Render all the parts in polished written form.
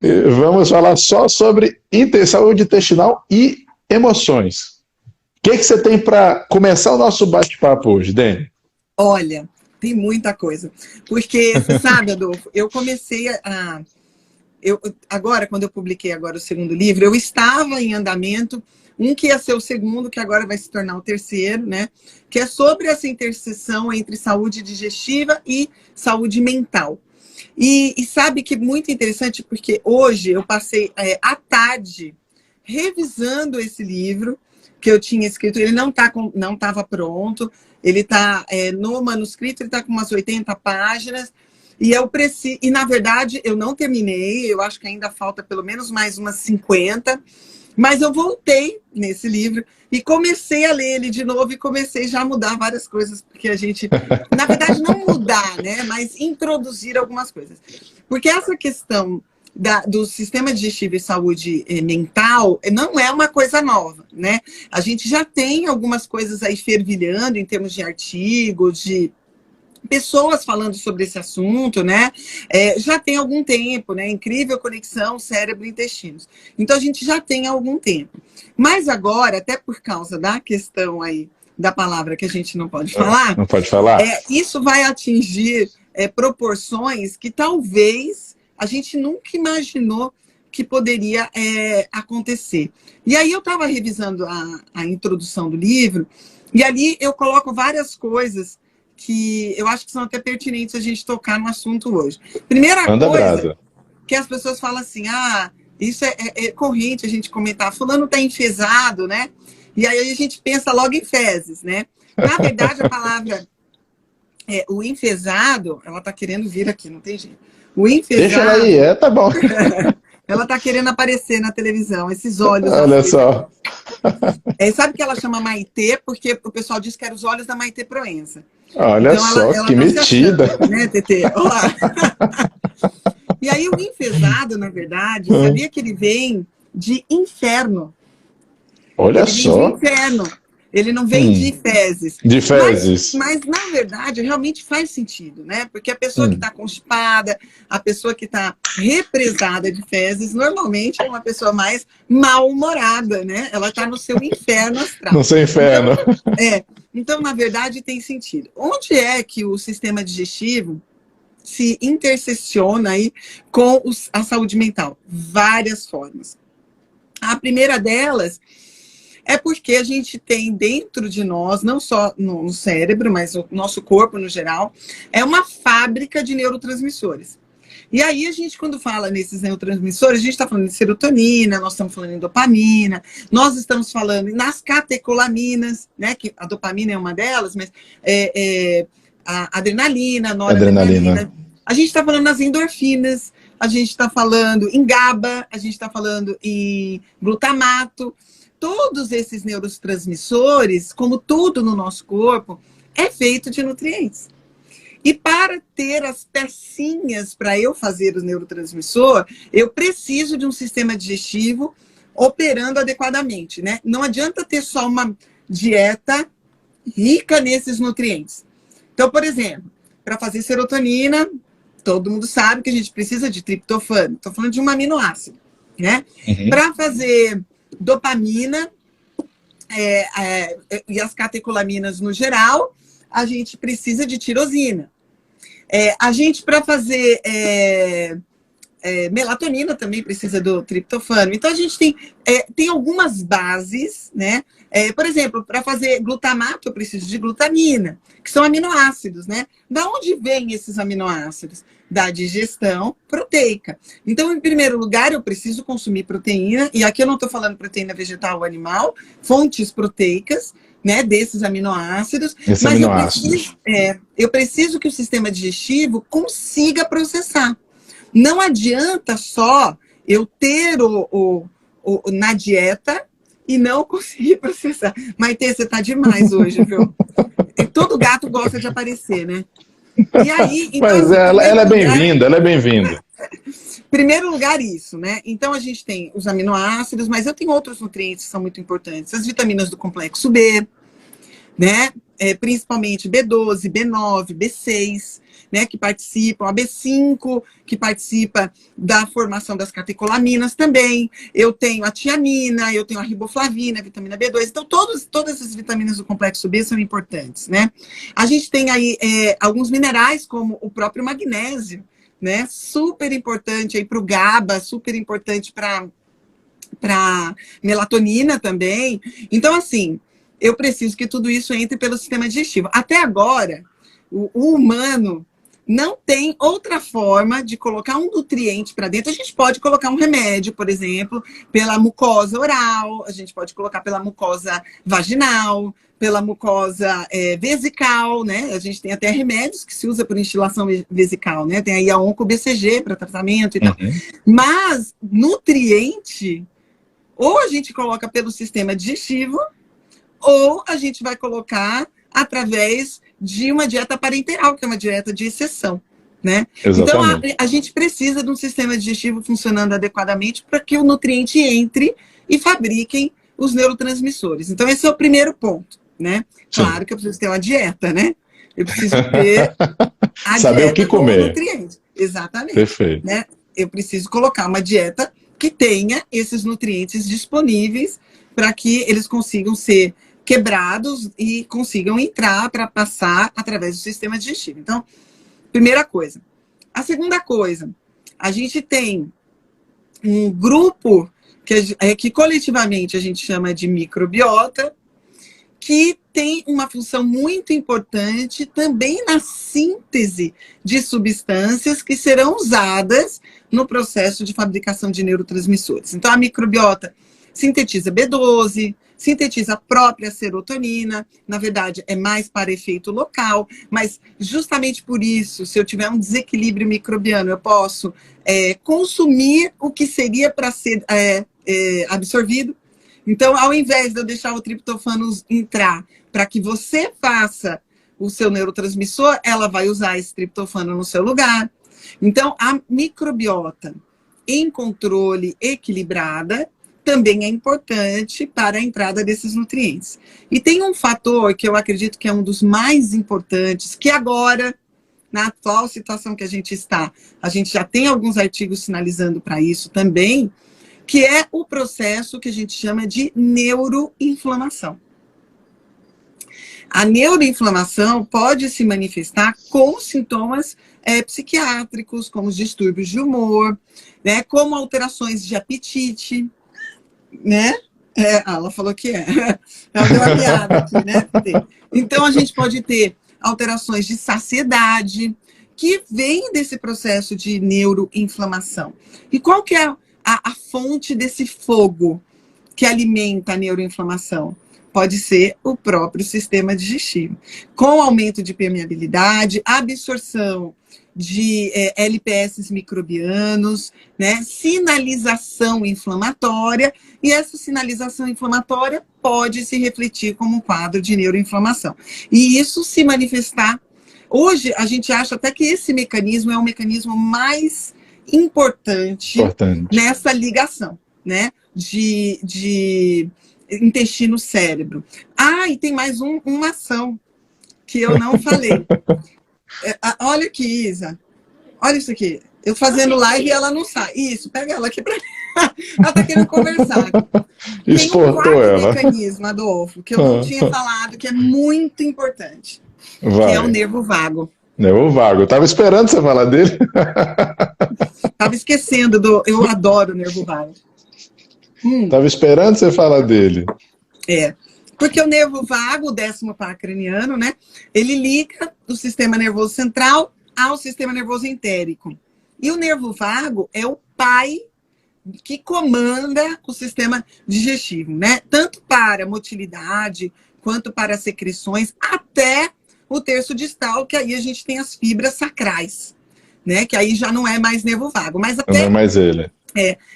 Vamos falar só sobre saúde intestinal e emoções. O que você tem para começar o nosso bate-papo hoje, Dani? Olha, tem muita coisa. Porque, você sabe, Adolfo, eu comecei a. Agora, quando eu publiquei agora o segundo livro, eu estava em andamento, um que ia ser o segundo, que agora vai se tornar o terceiro, né? Que é sobre essa interseção entre saúde digestiva e saúde mental. E sabe que é muito interessante, porque hoje eu passei à tarde revisando esse livro que eu tinha escrito. Ele não estava pronto, ele está no manuscrito, ele está com umas 80 páginas. E na verdade, eu não terminei, eu acho que ainda falta pelo menos mais umas 50, mas eu voltei nesse livro e comecei a ler ele de novo e comecei já a mudar várias coisas, porque a gente, na verdade, não mudar, né, mas introduzir algumas coisas. Porque essa questão do sistema digestivo e saúde mental não é uma coisa nova, né? A gente já tem algumas coisas aí fervilhando em termos de artigos, de pessoas falando sobre esse assunto, né? Já tem algum tempo, né? Incrível conexão cérebro-intestinos. Então, a gente já tem algum tempo. Mas agora, até por causa da questão aí da palavra que a gente não pode falar, Não pode falar? Isso vai atingir proporções que talvez a gente nunca imaginou que poderia acontecer. E aí eu estava revisando a introdução do livro, e ali eu coloco várias coisas que eu acho que são até pertinentes a gente tocar no assunto hoje. Primeira Anda coisa, brasa. que as pessoas falam assim, isso é corrente a gente comentar, fulano está enfesado, né? E aí a gente pensa logo em fezes, né? Na verdade, a palavra, o enfesado, ela está querendo vir aqui, não tem jeito. O enfesado... Deixa ela aí, tá bom. Ela está querendo aparecer na televisão, esses olhos Olha azuis. só. Sabe que ela chama Maitê, porque o pessoal diz que eram os olhos da Maitê Proença. Olha Então só, ela que tá se metida. achando, né, Tetê? Olá. E aí o enfesado, na verdade, sabia que ele vem de inferno. Olha Ele vem de só. inferno. Ele não vem de fezes. De fezes. Mas, na verdade, realmente faz sentido, né? Porque a pessoa que está constipada, a pessoa que está represada de fezes, normalmente é uma pessoa mais mal-humorada, né? Ela está no seu inferno astral. No seu inferno. Então, na verdade, tem sentido. Onde é que o sistema digestivo se intersecciona aí com a saúde mental? Várias formas. A primeira delas é porque a gente tem dentro de nós, não só no cérebro, mas o nosso corpo no geral, é uma fábrica de neurotransmissores. E aí a gente, quando fala nesses neurotransmissores, a gente está falando de serotonina, nós estamos falando de dopamina, nós estamos falando nas catecolaminas, né? Que a dopamina é uma delas, mas a adrenalina, a noradrenalina. A gente está falando nas endorfinas, a gente está falando em GABA, a gente está falando em glutamato. Todos esses neurotransmissores, como tudo no nosso corpo, é feito de nutrientes. E para ter as pecinhas para eu fazer o neurotransmissor, eu preciso de um sistema digestivo operando adequadamente, né? Não adianta ter só uma dieta rica nesses nutrientes. Então, por exemplo, para fazer serotonina, todo mundo sabe que a gente precisa de triptofano. Estou falando de um aminoácido, né? Para fazer dopamina e as catecolaminas no geral, a gente precisa de tirosina. A gente, para fazer melatonina, também precisa do triptofano. Então, a gente tem algumas bases, né? Por exemplo, para fazer glutamato, eu preciso de glutamina, que são aminoácidos, né? Da onde vêm esses aminoácidos? Da digestão proteica. Então, em primeiro lugar, eu preciso consumir proteína, e aqui eu não estou falando proteína vegetal ou animal, fontes proteicas, né, desses aminoácidos, eu preciso que o sistema digestivo consiga processar. Não adianta só eu ter na dieta e não conseguir processar. Maitê, você tá demais hoje, viu? Todo gato gosta de aparecer, né? E aí, então, mas ela é bem-vinda, ela é bem-vinda. Primeiro lugar, isso, né? Então, a gente tem os aminoácidos, mas eu tenho outros nutrientes que são muito importantes. As vitaminas do complexo B, né? Principalmente B12, B9, B6, né, que participam, a B5, que participa da formação das catecolaminas também. Eu tenho a tiamina, eu tenho a riboflavina, a vitamina B2. Então, todas essas vitaminas do complexo B são importantes, né? A gente tem aí alguns minerais, como o próprio magnésio, né? Super importante aí para o GABA, super importante para melatonina também. Então, assim, eu preciso que tudo isso entre pelo sistema digestivo. Até agora, o humano não tem outra forma de colocar um nutriente para dentro. A gente pode colocar um remédio, por exemplo, pela mucosa oral, a gente pode colocar pela mucosa vaginal, pela mucosa vesical, né? A gente tem até remédios que se usa por instilação vesical, né? Tem aí a onco-BCG para tratamento e tal. Mas nutriente, ou a gente coloca pelo sistema digestivo, ou a gente vai colocar através de uma dieta parenteral, que é uma dieta de exceção, né? Exatamente. Então, a gente precisa de um sistema digestivo funcionando adequadamente para que o nutriente entre e fabriquem os neurotransmissores. Então, esse é o primeiro ponto, né? Sim. Claro que eu preciso ter uma dieta, né? Eu preciso ter a saber dieta o que com comer. o nutriente. Exatamente. Perfeito. Né? Eu preciso colocar uma dieta que tenha esses nutrientes disponíveis para que eles consigam ser quebrados e consigam entrar para passar através do sistema digestivo. Então, primeira coisa. A segunda coisa, a gente tem um grupo que coletivamente a gente chama de microbiota, que tem uma função muito importante também na síntese de substâncias que serão usadas no processo de fabricação de neurotransmissores. Então, a microbiota sintetiza B12, sintetiza a própria serotonina, na verdade é mais para efeito local, mas justamente por isso, se eu tiver um desequilíbrio microbiano, eu posso consumir o que seria para ser absorvido. Então, ao invés de eu deixar o triptofano entrar para que você faça o seu neurotransmissor, ela vai usar esse triptofano no seu lugar. Então, a microbiota em controle equilibrada também é importante para a entrada desses nutrientes. E tem um fator que eu acredito que é um dos mais importantes, que agora, na atual situação que a gente está, a gente já tem alguns artigos sinalizando para isso também, que é o processo que a gente chama de neuroinflamação. A neuroinflamação pode se manifestar com sintomas psiquiátricos, como os distúrbios de humor, né, como alterações de apetite, né? Ela falou que é. Ela deu uma piada aqui, né? Então, a gente pode ter alterações de saciedade, que vem desse processo de neuroinflamação. E qual que é a fonte desse fogo que alimenta a neuroinflamação? Pode ser o próprio sistema digestivo. Com aumento de permeabilidade, absorção de LPS microbianos, né, sinalização inflamatória, e essa sinalização inflamatória pode se refletir como um quadro de neuroinflamação. E isso se manifestar. Hoje, a gente acha até que esse mecanismo é o mecanismo mais importante nessa ligação, né, de intestino-cérebro. E tem mais uma ação que eu não falei. Olha aqui, Isa. Olha isso aqui. Eu fazendo live e ela não sai. Isso, pega ela aqui para mim. Ela está querendo conversar. Tem um quarto mecanismo, Adolfo, que eu não tinha falado, que é muito importante. Que é o nervo vago. Nervo vago. Eu estava esperando você falar dele. Estava esquecendo eu adoro o nervo vago. Estava esperando você falar dele. Porque o nervo vago, o 10º par craniano, né? Ele liga o sistema nervoso central ao sistema nervoso entérico. E o nervo vago é o pai que comanda o sistema digestivo, né? Tanto para motilidade, quanto para secreções, até o terço distal, que aí a gente tem as fibras sacrais, né? Que aí já não é mais nervo vago. Mas até, não é mais ele.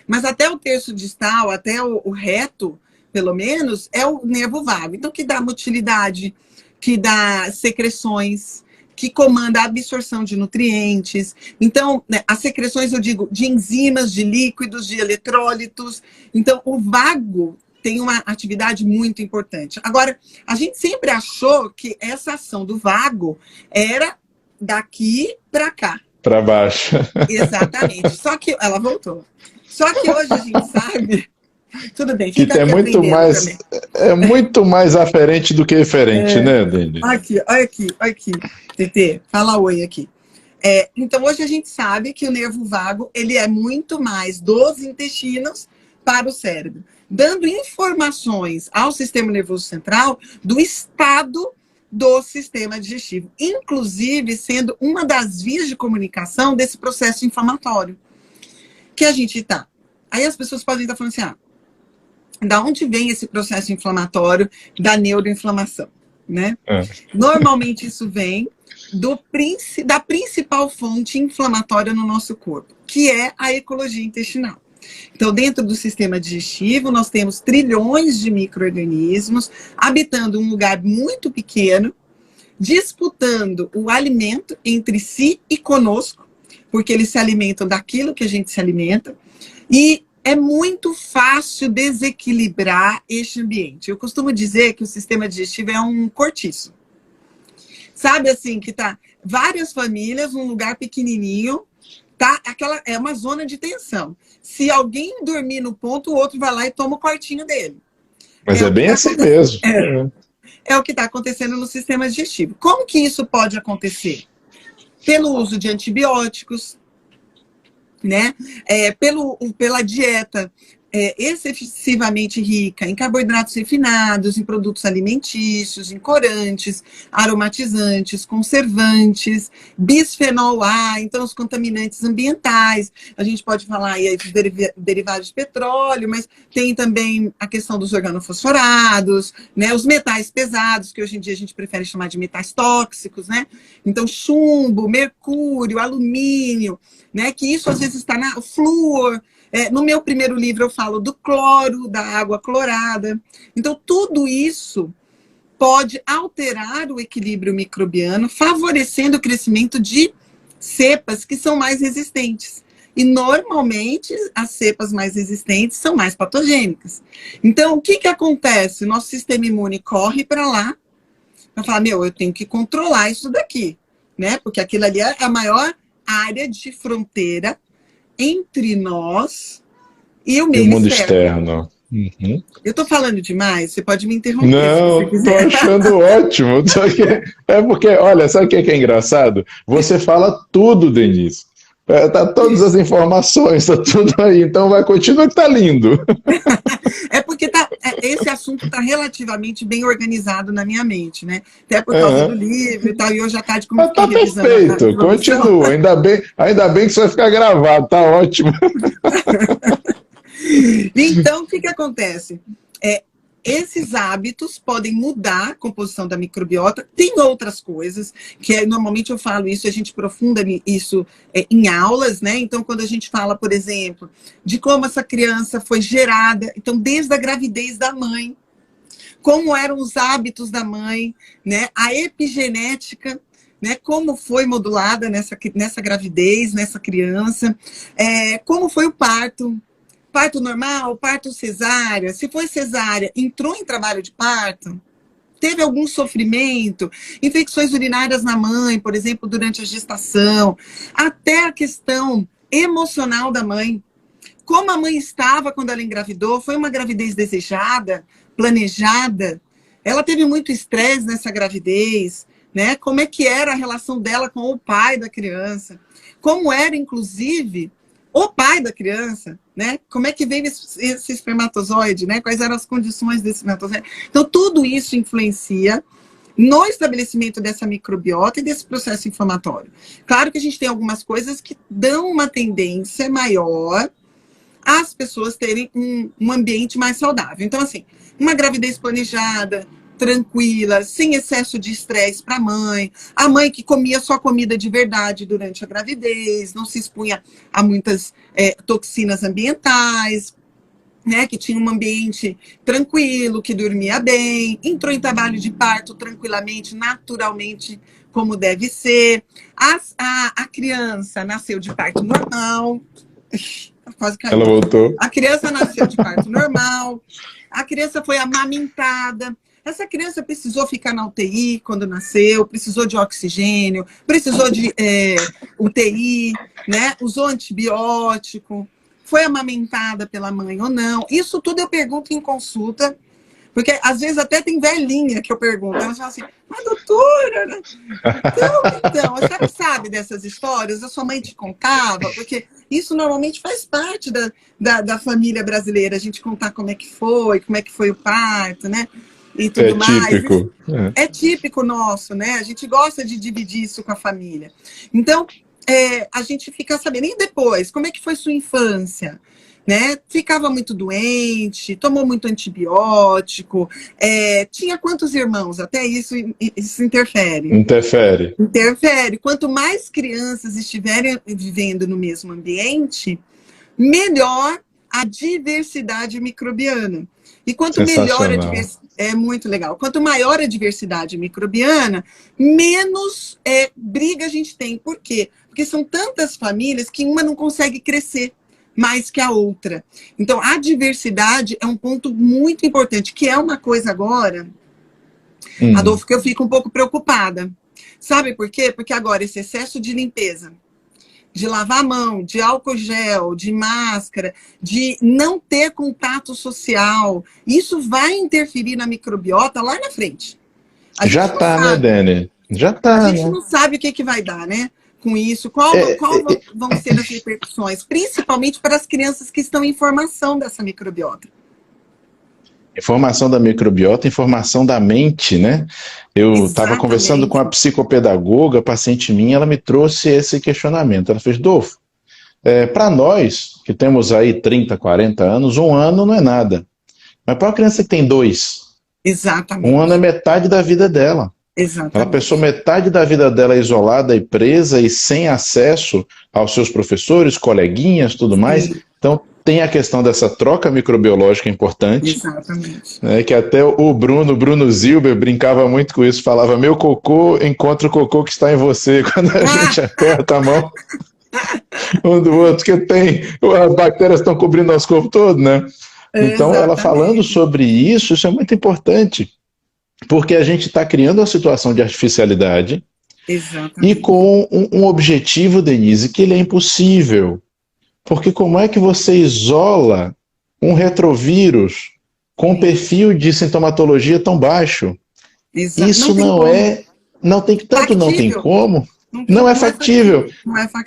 Mas até o terço distal, até o reto, pelo menos, é o nervo vago. Então, que dá motilidade, que dá secreções, que comanda a absorção de nutrientes. Então, né, as secreções, eu digo, de enzimas, de líquidos, de eletrólitos. Então, o vago tem uma atividade muito importante. Agora, a gente sempre achou que essa ação do vago era daqui para cá. Para baixo. Exatamente. Só que ela voltou. Só que hoje a gente sabe. Tudo bem, Que fica é aqui muito mais, também. é muito mais aferente do que referente, né, Denis? Olha aqui, Tetê, fala oi aqui. Então, hoje a gente sabe que o nervo vago ele é muito mais dos intestinos para o cérebro, dando informações ao sistema nervoso central do estado do sistema digestivo, inclusive sendo uma das vias de comunicação desse processo inflamatório que a gente está. Aí as pessoas podem estar falando assim, da onde vem esse processo inflamatório da neuroinflamação, né? Normalmente isso vem da principal fonte inflamatória no nosso corpo, que é a ecologia intestinal. Então, dentro do sistema digestivo, nós temos trilhões de micro-organismos habitando um lugar muito pequeno, disputando o alimento entre si e conosco, porque eles se alimentam daquilo que a gente se alimenta, e é muito fácil desequilibrar este ambiente. Eu costumo dizer que o sistema digestivo é um cortiço. Sabe assim, que tá várias famílias num lugar pequenininho, tá? É uma zona de tensão. Se alguém dormir no ponto, o outro vai lá e toma o quartinho dele. Mas é bem assim mesmo. É o que está acontecendo no sistema digestivo. Como que isso pode acontecer? Pelo uso de antibióticos, né? Pela dieta excessivamente rica em carboidratos refinados, em produtos alimentícios, em corantes, aromatizantes, conservantes, bisfenol A, então os contaminantes ambientais. A gente pode falar aí dos derivados de petróleo, mas tem também a questão dos organofosforados, né? Os metais pesados, que hoje em dia a gente prefere chamar de metais tóxicos, né? Então, chumbo, mercúrio, alumínio, né? Que isso às vezes está o flúor. No meu primeiro livro eu falo do cloro, da água clorada. Então, tudo isso pode alterar o equilíbrio microbiano, favorecendo o crescimento de cepas que são mais resistentes. E, normalmente, as cepas mais resistentes são mais patogênicas. Então, o que acontece? Nosso sistema imune corre para lá, para falar, eu tenho que controlar isso daqui, né? Porque aquilo ali é a maior área de fronteira entre nós e o meio mundo externo. Uhum. Eu estou falando demais? Você pode me interromper. Não, estou achando ótimo. Porque, olha, sabe o que é engraçado? Você fala tudo, Denise. Tá todas as informações, tá tudo aí. Então vai continuar que tá lindo. Porque esse assunto está relativamente bem organizado na minha mente, né? Até por causa do livro e tal. E hoje à tarde, como tá perfeito, continua. Ainda bem que isso vai ficar gravado, tá ótimo. Então, o que acontece? Esses hábitos podem mudar a composição da microbiota. Tem outras coisas, que normalmente eu falo isso, a gente aprofunda isso em aulas, né? Então, quando a gente fala, por exemplo, de como essa criança foi gerada, então, desde a gravidez da mãe, como eram os hábitos da mãe, né? A epigenética, né? Como foi modulada nessa gravidez, nessa criança, como foi o parto. Parto normal, parto cesárea. Se foi cesárea, entrou em trabalho de parto? Teve algum sofrimento? Infecções urinárias na mãe, por exemplo, durante a gestação. Até a questão emocional da mãe. Como a mãe estava quando ela engravidou? Foi uma gravidez desejada, planejada? Ela teve muito estresse nessa gravidez, né? Como é que era a relação dela com o pai da criança? Como era, inclusive, o pai da criança, né? Como é que veio esse espermatozoide, né? Quais eram as condições desse espermatozoide? Então, tudo isso influencia no estabelecimento dessa microbiota e desse processo inflamatório. Claro que a gente tem algumas coisas que dão uma tendência maior às pessoas terem um ambiente mais saudável. Então, assim, uma gravidez planejada, tranquila, sem excesso de estresse para a mãe que comia só comida de verdade durante a gravidez, não se expunha a muitas toxinas ambientais, né, que tinha um ambiente tranquilo, que dormia bem, entrou em trabalho de parto tranquilamente, naturalmente, como deve ser. A criança nasceu de parto normal. Quase caiu. Ela voltou. A criança nasceu de parto normal. a criança foi amamentada. Essa criança precisou ficar na UTI quando nasceu, precisou de oxigênio, precisou de UTI, né? Usou antibiótico, foi amamentada pela mãe ou não. Isso tudo eu pergunto em consulta, porque às vezes até tem velhinha que eu pergunto. Ela fala assim, mas doutora, né? Então, a senhora sabe dessas histórias? A sua mãe te contava? Porque isso normalmente faz parte da família brasileira, a gente contar como é que foi o parto, né? E tudo mais. Típico. É típico nosso, né? A gente gosta de dividir isso com a família. Então, a gente fica sabendo. E depois, como é que foi sua infância? Né? Ficava muito doente, tomou muito antibiótico, tinha quantos irmãos? Até isso interfere. Interfere. Quanto mais crianças estiverem vivendo no mesmo ambiente, melhor a diversidade microbiana. E quanto melhor a diversidade, é muito legal. Quanto maior a diversidade microbiana, menos briga a gente tem. Por quê? Porque são tantas famílias que uma não consegue crescer mais que a outra. Então, a diversidade é um ponto muito importante, que é uma coisa agora, Adolfo, que eu fico um pouco preocupada. Sabe por quê? Porque agora esse excesso de limpeza, de lavar a mão, de álcool gel, de máscara, de não ter contato social, isso vai interferir na microbiota lá na frente. Já tá, né, Dani? Já tá, A gente não sabe o que vai dar, né? Com isso, qual vão ser as repercussões, principalmente para as crianças que estão em formação dessa microbiota. Informação da microbiota, informação da mente, né? Eu estava conversando com a psicopedagoga, paciente minha, ela me trouxe esse questionamento. Ela fez, Dolfo, para nós, que temos aí 30, 40 anos, um ano não é nada. Mas para uma criança que tem 2, exatamente, um ano é metade da vida dela. Exatamente. Ela passou metade da vida dela isolada e presa e sem acesso aos seus professores, coleguinhas, tudo mais. Então, tem a questão dessa troca microbiológica importante. Exatamente. Né, que até o Bruno Zilber brincava muito com isso, falava, meu cocô encontra o cocô que está em você, quando a gente aperta a mão um do outro, que as bactérias estão cobrindo nosso corpo todo, né? Então, ela falando sobre isso é muito importante, porque a gente está criando uma situação de artificialidade. Exatamente. E com um objetivo, Denise, que ele é impossível. Porque como é que você isola um retrovírus com um perfil de sintomatologia tão baixo? Isso não tem como. Não é factível.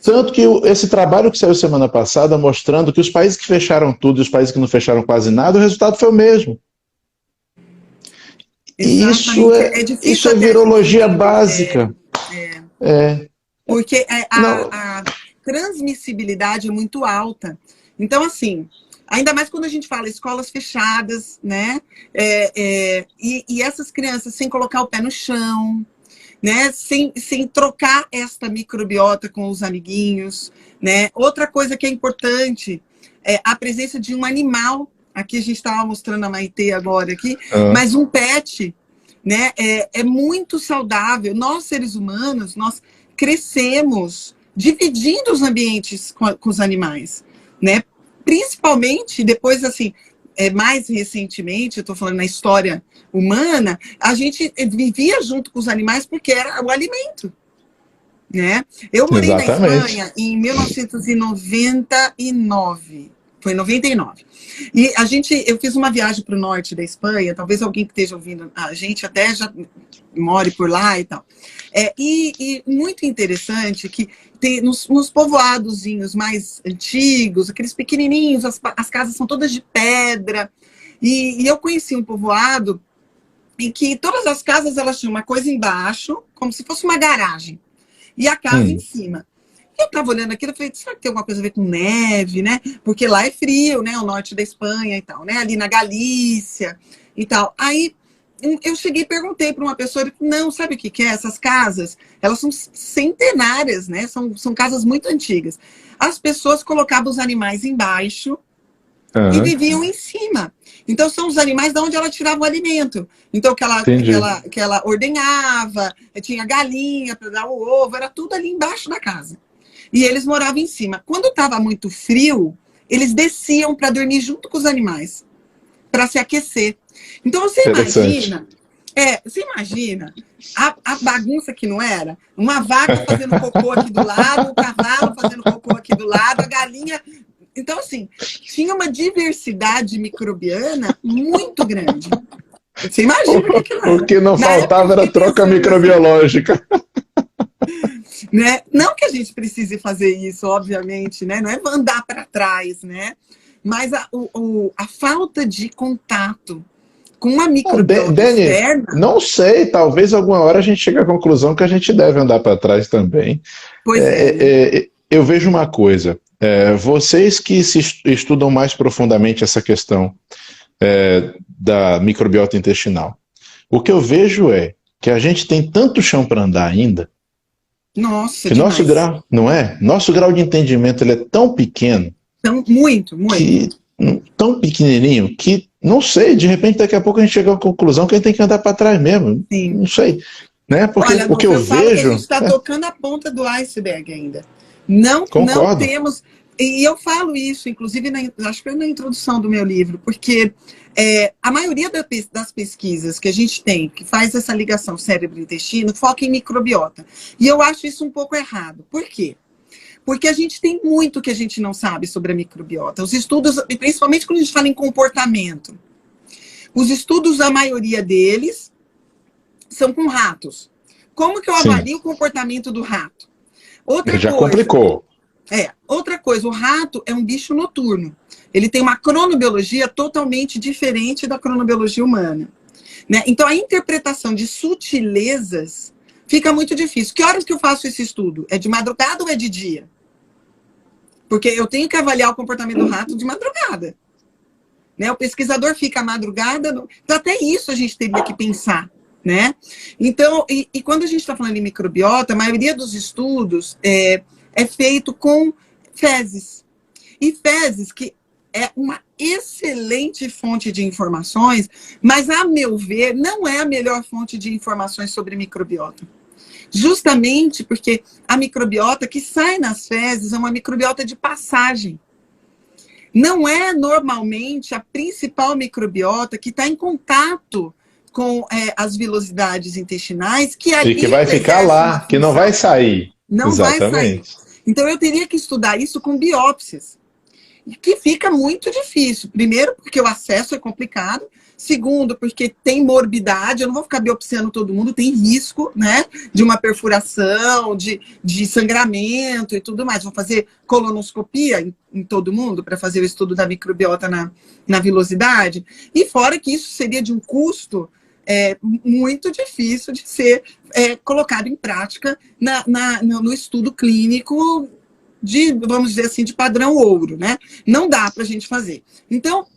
Tanto que esse trabalho que saiu semana passada mostrando que os países que fecharam tudo e os países que não fecharam quase nada, o resultado foi o mesmo. Isso é virologia básica. Porque a transmissibilidade é muito alta. Então, assim, ainda mais quando a gente fala escolas fechadas, né? E essas crianças sem colocar o pé no chão, né? Sem trocar esta microbiota com os amiguinhos, né? Outra coisa que é importante é a presença de um animal. Aqui a gente estava mostrando a Maitê agora aqui, mas um pet, né? É muito saudável. Nós, seres humanos, nós crescemos dividindo os ambientes com os animais, né? Principalmente depois, assim, mais recentemente, eu estou falando na história humana, a gente vivia junto com os animais porque era o alimento, né? Eu morei na Espanha em 1999. Foi em 99. E eu fiz uma viagem para o norte da Espanha, talvez alguém que esteja ouvindo a gente até já more por lá e tal. E muito interessante que tem nos povoadozinhos mais antigos, aqueles pequenininhos, as casas são todas de pedra. E eu conheci um povoado em que todas as casas elas tinham uma coisa embaixo, como se fosse uma garagem, e a casa em cima. Eu estava olhando aquilo e falei, será que tem alguma coisa a ver com neve, né? Porque lá é frio, né? O norte da Espanha e tal, né? Ali na Galícia e tal. Aí eu cheguei e perguntei para uma pessoa, não, sabe o que é? Essas casas, elas são centenárias, né? São casas muito antigas. As pessoas colocavam os animais embaixo e viviam em cima. Então, são os animais de onde ela tirava o alimento. Então, que ela ordenhava, tinha galinha para dar o ovo, era tudo ali embaixo da casa. E eles moravam em cima. Quando estava muito frio, eles desciam para dormir junto com os animais. para se aquecer. Então você imagina a bagunça que não era? Uma vaca fazendo cocô aqui do lado, o cavalo fazendo cocô aqui do lado, a galinha. Então, assim, tinha uma diversidade microbiana muito grande. Você imagina o que não era. O que não faltava era troca microbiológica. Né? Não que a gente precise fazer isso, obviamente, né? Não é andar para trás, né? Mas a falta de contato com uma microbiota externa... Não sei, talvez alguma hora a gente chegue à conclusão que a gente deve andar para trás também. Pois é. Eu vejo uma coisa, vocês que estudam mais profundamente essa questão da microbiota intestinal, o que eu vejo é que a gente tem tanto chão para andar ainda, nossa, que nosso grau, não é? Nosso grau de entendimento ele é tão pequeno, muito. Tão pequenininho que, não sei, de repente daqui a pouco a gente chega à conclusão que a gente tem que andar para trás mesmo. Sim. Não sei. Né? Porque olha, o que eu vejo... que a gente está tocando a ponta do iceberg ainda. Não temos... E eu falo isso, inclusive, acho que na introdução do meu livro, porque a maioria das pesquisas que a gente tem, que faz essa ligação cérebro-intestino, foca em microbiota. E eu acho isso um pouco errado. Por quê? Porque a gente tem muito que a gente não sabe sobre a microbiota. Os estudos, principalmente quando a gente fala em comportamento, os estudos, a maioria deles, são com ratos. Como que eu avalio o comportamento do rato? Complicou. Outra coisa, o rato é um bicho noturno. Ele tem uma cronobiologia totalmente diferente da cronobiologia humana. Né? Então, a interpretação de sutilezas fica muito difícil. Que horas que eu faço esse estudo? É de madrugada ou é de dia? Porque eu tenho que avaliar o comportamento do rato de madrugada. Né? O pesquisador fica à madrugada. Então, até isso a gente teria que pensar. Né? Então, e quando a gente está falando em microbiota, a maioria dos estudos é feito com fezes. E fezes, que é uma excelente fonte de informações, mas, a meu ver, não é a melhor fonte de informações sobre microbiota. Justamente porque a microbiota que sai nas fezes é uma microbiota de passagem. Não é normalmente a principal microbiota que está em contato com as vilosidades intestinais, e que vai ficar lá, que não vai sair. Não vai sair. Então, eu teria que estudar isso com biópsias, que fica muito difícil. Primeiro, porque o acesso é complicado. Segundo, porque tem morbidade. Eu não vou ficar biopsiando todo mundo. Tem risco, né, de uma perfuração, de sangramento e tudo mais. Vou fazer colonoscopia em todo mundo para fazer o estudo da microbiota na vilosidade. E fora que isso seria de um custo muito difícil de ser colocado em prática no estudo clínico vamos dizer assim, de padrão ouro, né? Não dá para a gente fazer. Então,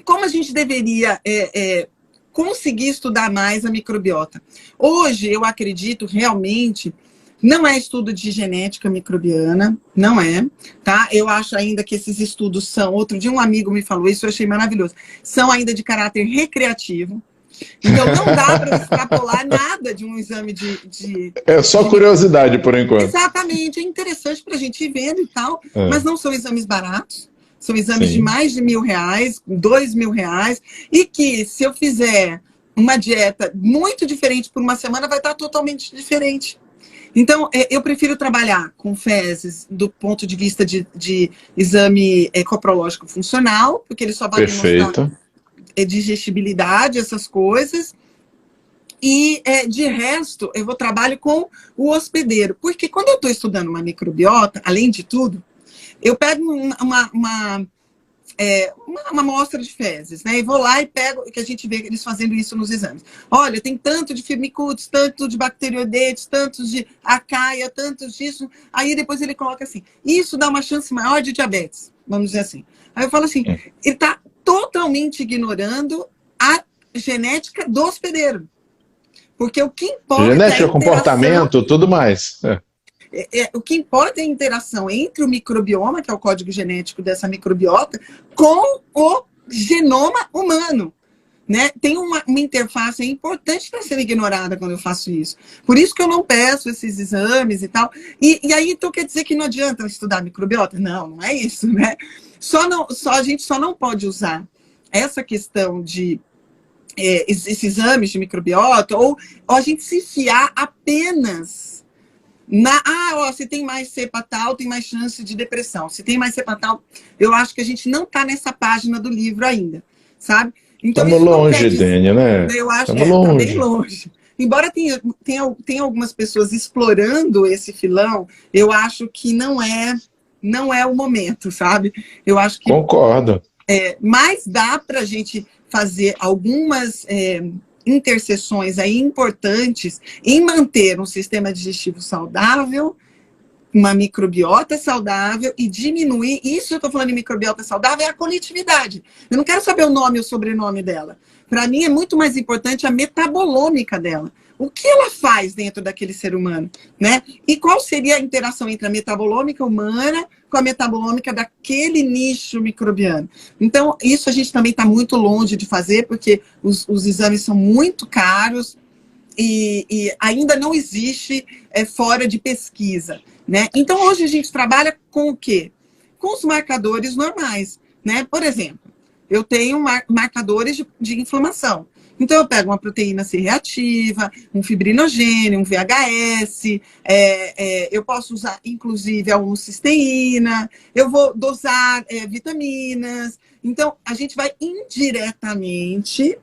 como a gente deveria conseguir estudar mais a microbiota? Hoje, eu acredito realmente, não é estudo de genética microbiana, não é, tá? Eu acho ainda que esses estudos são, outro dia um amigo me falou isso, eu achei maravilhoso, são ainda de caráter recreativo. Então, não dá para extrapolar nada de um exame de É só curiosidade, por enquanto. Exatamente, é interessante para a gente ir vendo e tal, mas não são exames baratos, são exames de mais de R$1.000, R$2.000, e que, se eu fizer uma dieta muito diferente por uma semana, vai estar totalmente diferente. Então, eu prefiro trabalhar com fezes do ponto de vista de exame coprológico funcional, porque ele só vai demonstrar digestibilidade, essas coisas. E, de resto, eu trabalho com o hospedeiro. Porque quando eu estou estudando uma microbiota, além de tudo, eu pego uma amostra de fezes, né? E vou lá e pego, que a gente vê eles fazendo isso nos exames. Olha, tem tanto de firmicutes, tanto de bacteroidetes, tantos de acaia, tantos disso. Aí depois ele coloca assim, isso dá uma chance maior de diabetes, vamos dizer assim. Aí eu falo assim, ele está totalmente ignorando a genética do hospedeiro. Porque o que importa genética, comportamento, tudo mais. O que importa é a interação entre o microbioma, que é o código genético dessa microbiota, com o genoma humano. Né? Tem uma interface importante que está sendo ignorada quando eu faço isso. Por isso que eu não peço esses exames e tal. E aí, então, quer dizer que não adianta estudar microbiota? Não, não é isso, né? A gente só não pode usar essa questão de esses exames de microbiota, ou a gente se fiar apenas se tem mais cepa tal, tem mais chance de depressão. Se tem mais cepa tal, eu acho que a gente não está nessa página do livro ainda, sabe? Então, Estamos longe, Dênia, né? Eu acho que tá bem longe. Embora tenha algumas pessoas explorando esse filão, eu acho que não é o momento, sabe? Eu acho que... Concordo. Mas dá para a gente fazer algumas interseções aí importantes em manter um sistema digestivo saudável, uma microbiota saudável e diminuir, isso eu estou falando de microbiota saudável, é a conectividade. Eu não quero saber o nome ou o sobrenome dela. Para mim é muito mais importante a metabolômica dela. O que ela faz dentro daquele ser humano, né? E qual seria a interação entre a metabolômica humana com a metabolômica daquele nicho microbiano? Então, isso a gente também está muito longe de fazer, porque os exames são muito caros e ainda não existe fora de pesquisa, né? Então, hoje a gente trabalha com o quê? Com os marcadores normais, né? Por exemplo, eu tenho marcadores de inflamação. Então, eu pego uma proteína C reativa, um fibrinogênio, um VHS, eu posso usar, inclusive, a homocisteína, eu vou dosar vitaminas. Então, a gente vai indiretamente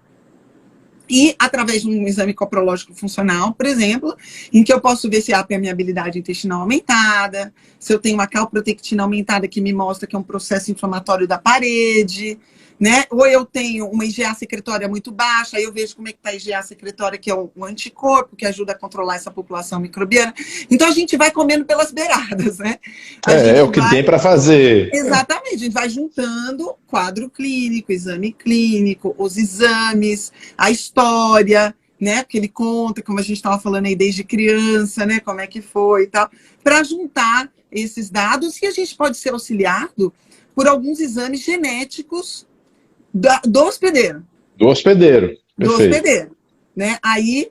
e através de um exame coprológico funcional, por exemplo, em que eu posso ver se há permeabilidade intestinal aumentada, se eu tenho uma calprotectina aumentada que me mostra que é um processo inflamatório da parede, né? Ou eu tenho uma IgA secretória muito baixa, aí eu vejo como é que está a IgA secretória, que é o anticorpo, que ajuda a controlar essa população microbiana. Então, a gente vai comendo pelas beiradas, né? É o que tem para fazer. Exatamente, a gente vai juntando quadro clínico, exame clínico, os exames, a história, né? Que ele conta, como a gente estava falando aí desde criança, né? Como é que foi e tal, para juntar esses dados, e a gente pode ser auxiliado por alguns exames genéticos do hospedeiro. Do hospedeiro, perfeito. Do hospedeiro, né? Aí,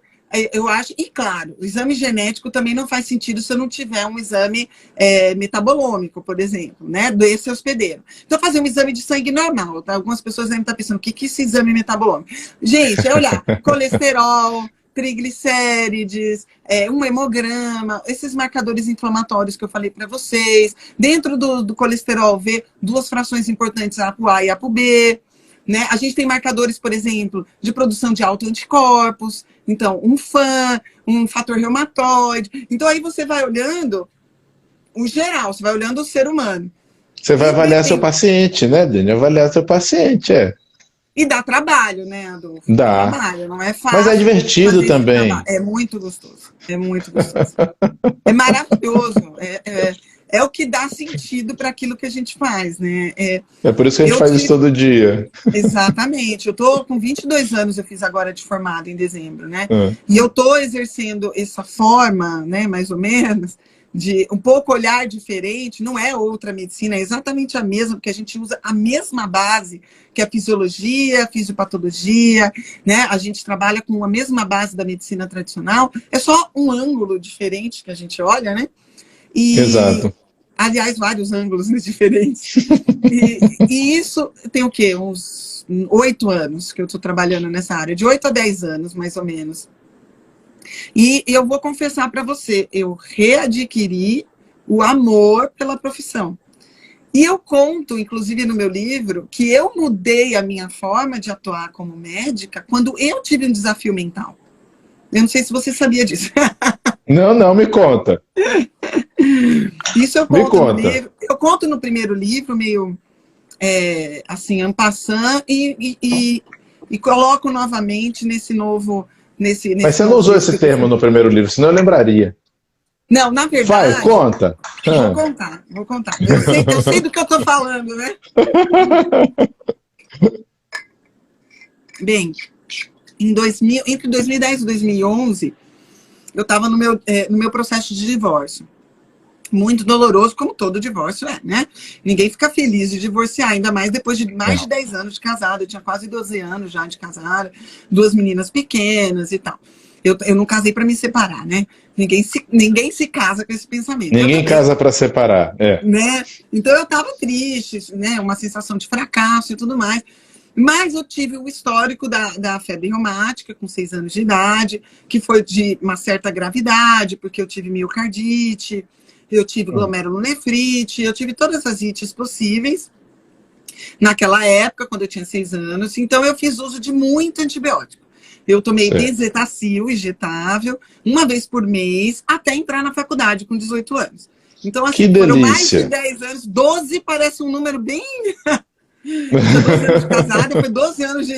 eu acho, e claro, o exame genético também não faz sentido se eu não tiver um exame metabolômico, por exemplo, né? Desse hospedeiro. Então, fazer um exame de sangue normal, tá? Algumas pessoas devem estar pensando, o que é esse exame metabolômico? Gente, é olhar colesterol, triglicérides, um hemograma, esses marcadores inflamatórios que eu falei para vocês. Dentro do colesterol, ver duas frações importantes, a ApoA e a ApoB. Né? A gente tem marcadores, por exemplo, de produção de autoanticorpos, então um FAN, um fator reumatoide. Então aí você vai olhando o geral, você vai olhando o ser humano. Você vai avaliar seu paciente, né, Dênia? Avaliar seu paciente, E dá trabalho, né, Adolfo? Dá. Trabalho, não é fácil. Mas é divertido também. É muito gostoso. É muito gostoso. É maravilhoso. É o que dá sentido para aquilo que a gente faz, né? É por isso que a gente faz isso todo dia. Exatamente. Eu estou com 22 anos, eu fiz agora de formado em dezembro, né? E eu estou exercendo essa forma, né, mais ou menos, de um pouco olhar diferente, não é outra medicina, é exatamente a mesma, porque a gente usa a mesma base, que é a fisiologia, a fisiopatologia, né? A gente trabalha com a mesma base da medicina tradicional, é só um ângulo diferente que a gente olha, né? Exato. Aliás, vários ângulos diferentes. E isso tem o quê? Uns 8 anos que eu estou trabalhando nessa área, de 8 a 10 anos, mais ou menos. E eu vou confessar para você, eu readquiri o amor pela profissão. E eu conto, inclusive no meu livro, que eu mudei a minha forma de atuar como médica quando eu tive um desafio mental. Eu não sei se você sabia disso. Não, me conta. Isso eu conto no livro. Eu conto no primeiro livro, meio assim, en passant, e coloco novamente nesse novo... Mas você não usou esse termo no primeiro livro, senão eu lembraria. Não, na verdade... Vai, conta. Vou contar. Eu sei do que eu estou falando, né? Bem, entre 2010 e 2011, eu estava no meu processo de divórcio. Muito doloroso, como todo divórcio né? Ninguém fica feliz de divorciar, ainda mais depois de mais de 10 anos de casada. Eu tinha quase 12 anos já de casada, 2 meninas pequenas e tal. Eu não casei para me separar, né? Ninguém se casa com esse pensamento. Ninguém casa para separar, né? Então eu estava triste, né? Uma sensação de fracasso e tudo mais. Mas eu tive o histórico da febre reumática com 6 anos de idade, que foi de uma certa gravidade, porque eu tive miocardite, eu tive glomerulonefrite, eu tive todas as ites possíveis naquela época, quando eu tinha 6 anos. Então, eu fiz uso de muito antibiótico. Eu tomei Bezetacil injetável 1 vez por mês até entrar na faculdade com 18 anos. Então, assim, foram mais de 10 anos. 12 parece um número bem... Eu 12 anos de casada, foi 12 anos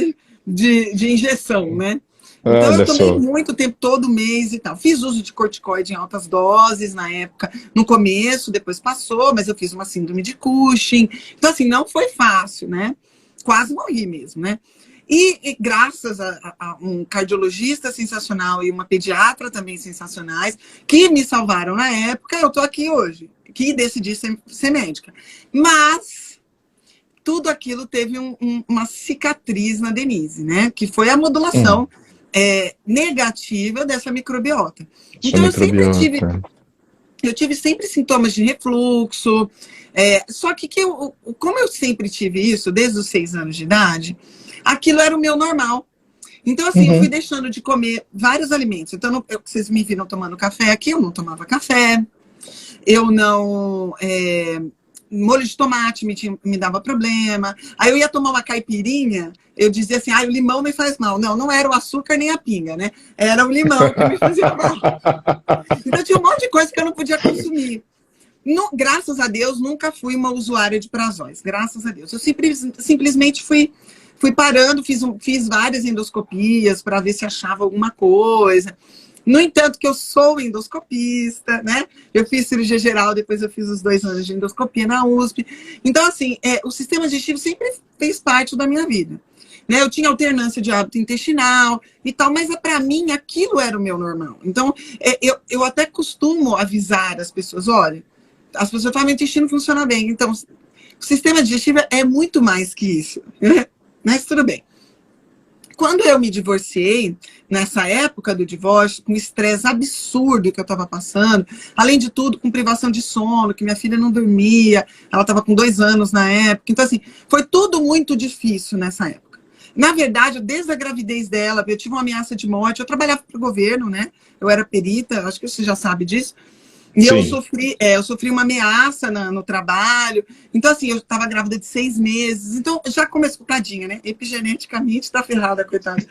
de injeção, né? Então, eu tomei muito tempo, todo mês e tal. Fiz uso de corticoide em altas doses na época, no começo, depois passou, mas eu fiz uma síndrome de Cushing. Então, assim, não foi fácil, né? Quase morri mesmo, né? E graças a um cardiologista sensacional e uma pediatra também sensacionais, que me salvaram na época, eu tô aqui hoje, que decidi ser médica. Mas tudo aquilo teve uma cicatriz na Denise, né? Que foi a modulação negativa dessa microbiota. Então, eu tive sempre sintomas de refluxo, só que como eu sempre tive isso, desde os 6 anos de idade, aquilo era o meu normal. Então, assim, eu fui deixando de comer vários alimentos. Então, vocês me viram tomando café aqui, eu não tomava café, eu não... molho de tomate me dava problema. Aí eu ia tomar uma caipirinha, eu dizia assim, o limão me faz mal. Não, não era o açúcar nem a pinga, né? Era o limão que me fazia mal. Então tinha um monte de coisa que eu não podia consumir. Graças a Deus, nunca fui uma usuária de prazóis. Graças a Deus. Eu simplesmente fui parando, fiz várias endoscopias para ver se achava alguma coisa. No entanto, que eu sou endoscopista, né? Eu fiz cirurgia geral, depois eu fiz os 2 anos de endoscopia na USP. Então, assim, o sistema digestivo sempre fez parte da minha vida. Né? Eu tinha alternância de hábito intestinal e tal, mas para mim aquilo era o meu normal. Então, eu até costumo avisar as pessoas, olha, as pessoas falam, meu intestino funciona bem. Então, o sistema digestivo é muito mais que isso. Né? Mas tudo bem. Quando eu me divorciei, nessa época do divórcio, com o estresse absurdo que eu estava passando, além de tudo, com privação de sono, que minha filha não dormia, ela estava com 2 anos na época. Então, assim, foi tudo muito difícil nessa época. Na verdade, desde a gravidez dela, eu tive uma ameaça de morte, eu trabalhava para o governo, né? Eu era perita, acho que você já sabe disso. E eu sofri uma ameaça no trabalho. Então, assim, eu estava grávida de 6 meses. Então, já começou, tadinha, né? Epigeneticamente está ferrada, coitada.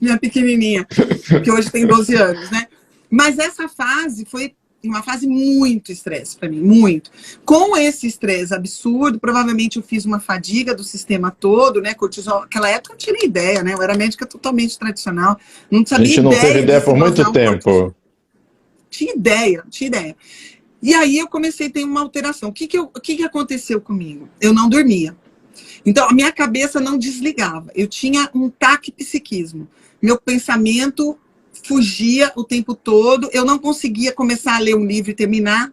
Minha pequenininha, que hoje tem 12 anos, né? Mas essa fase foi uma fase muito estresse para mim, muito. Com esse estresse absurdo, provavelmente eu fiz uma fadiga do sistema todo, né? Cortisol, naquela época eu não tinha nem ideia, né? Eu era médica totalmente tradicional. Não sabia. A gente não teve ideia por muito tempo. Tinha ideia. E aí eu comecei a ter uma alteração. O que aconteceu comigo? Eu não dormia. Então, a minha cabeça não desligava. Eu tinha um taquipsiquismo. Meu pensamento fugia o tempo todo. Eu não conseguia começar a ler um livro e terminar.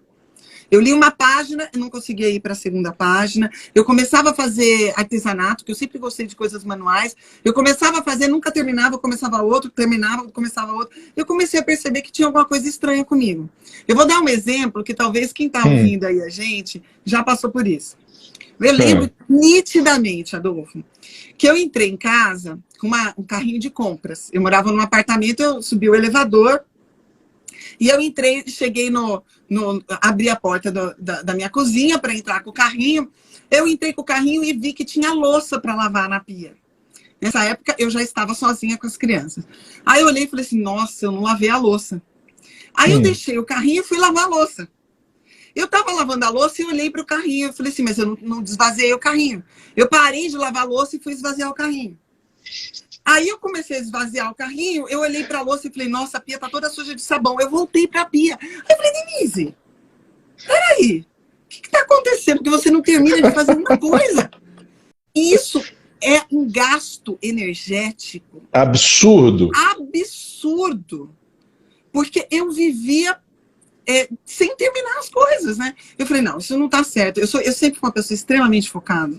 Eu li uma página e não conseguia ir para a segunda página. Eu começava a fazer artesanato, que eu sempre gostei de coisas manuais. Eu começava a fazer, nunca terminava, começava outro, terminava, começava outro. Eu comecei a perceber que tinha alguma coisa estranha comigo. Eu vou dar um exemplo que talvez quem está ouvindo aí a gente já passou por isso. Eu lembro nitidamente, Adolfo, que eu entrei em casa com um carrinho de compras. Eu morava num apartamento, eu subi o elevador, e eu entrei, cheguei abri a porta da minha cozinha para entrar com o carrinho. Eu entrei com o carrinho e vi que tinha louça para lavar na pia. Nessa época, eu já estava sozinha com as crianças. Aí eu olhei e falei assim, nossa, eu não lavei a louça. Aí eu deixei o carrinho e fui lavar a louça. Eu estava lavando a louça e olhei para o carrinho. Eu falei assim, mas eu não desvaziei o carrinho. Eu parei de lavar a louça e fui esvaziar o carrinho. Aí eu comecei a esvaziar o carrinho, eu olhei para a louça e falei, nossa, a pia tá toda suja de sabão. Eu voltei para a pia. Aí eu falei, Denise, peraí, o que está acontecendo? Porque você não termina de fazer uma coisa. Isso é um gasto energético. Absurdo. Absurdo. Porque eu vivia sem terminar as coisas, né? Eu falei, não, isso não está certo. Eu sempre fui uma pessoa extremamente focada.